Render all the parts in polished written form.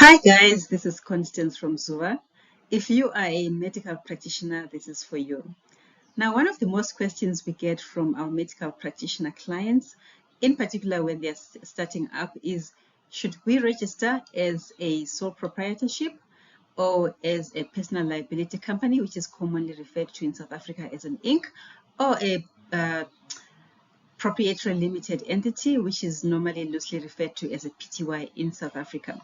Hi guys, this is Constance from Zuva. If you are a medical practitioner, this is for you. Now, one of the most questions we get from our medical practitioner clients, in particular when they're starting up, is should we register as a sole proprietorship or as a personal liability company, which is commonly referred to in South Africa as an Inc., or a proprietary limited entity, which is normally loosely referred to as a PTY in South Africa.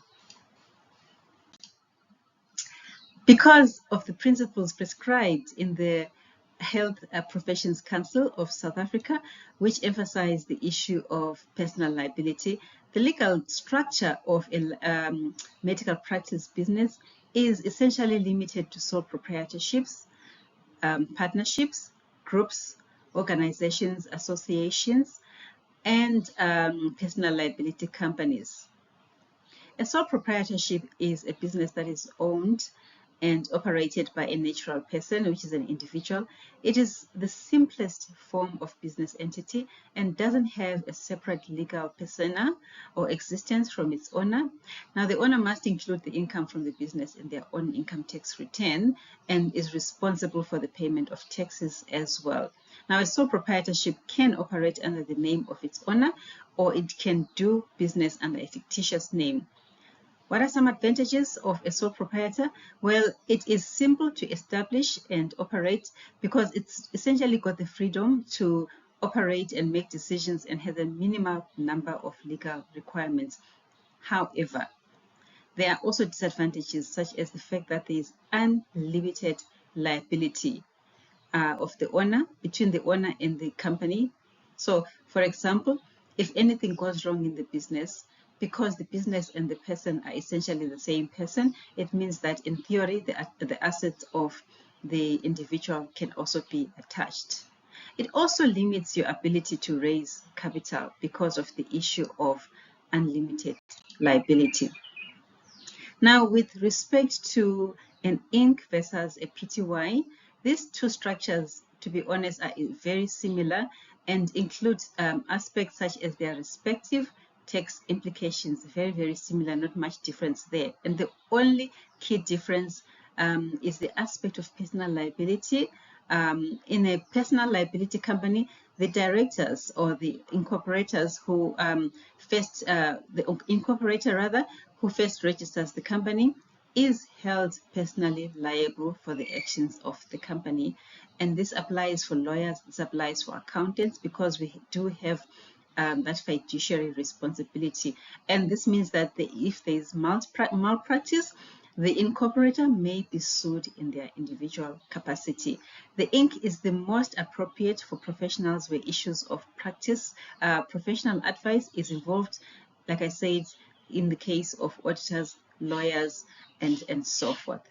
Because of the principles prescribed in the Health Professions Council of South Africa, which emphasize the issue of personal liability, the legal structure of a medical practice business is essentially limited to sole proprietorships, partnerships, groups, organizations, associations, and personal liability companies. A sole proprietorship is a business that is owned and operated by a natural person, which is an individual. It is the simplest form of business entity and doesn't have a separate legal persona or existence from its owner. Now, the owner must include the income from the business in their own income tax return and is responsible for the payment of taxes as well. Now, a sole proprietorship can operate under the name of its owner, or it can do business under a fictitious name. What are some advantages of a sole proprietor? Well, it is simple to establish and operate because it's essentially got the freedom to operate and make decisions and has a minimal number of legal requirements. However, there are also disadvantages such as the fact that there is unlimited liability of the owner, between the owner and the company. So, for example, if anything goes wrong in the business, because the business and the person are essentially the same person, it means that in theory, the assets of the individual can also be attached. It also limits your ability to raise capital because of the issue of unlimited liability. Now, with respect to an Inc. versus a PTY, these two structures, to be honest, are very similar and include aspects such as their respective tax implications. Very, very similar, not much difference there. And the only key difference is the aspect of personal liability. In a personal liability company, the directors or the incorporators who the incorporator rather, who first registers the company is held personally liable for the actions of the company. And this applies for lawyers, this applies for accountants, because we do have that fiduciary responsibility. And this means that if there is malpractice, the incorporator may be sued in their individual capacity. The Inc. is the most appropriate for professionals where issues of practice, professional advice is involved, like I said, in the case of auditors, lawyers, and so forth.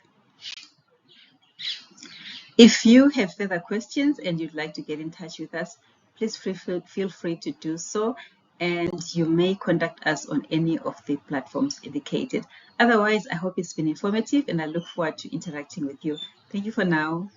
If you have further questions and you'd like to get in touch with us, please feel free to do so, and you may contact us on any of the platforms indicated. Otherwise, I hope it's been informative and I look forward to interacting with you. Thank you for now.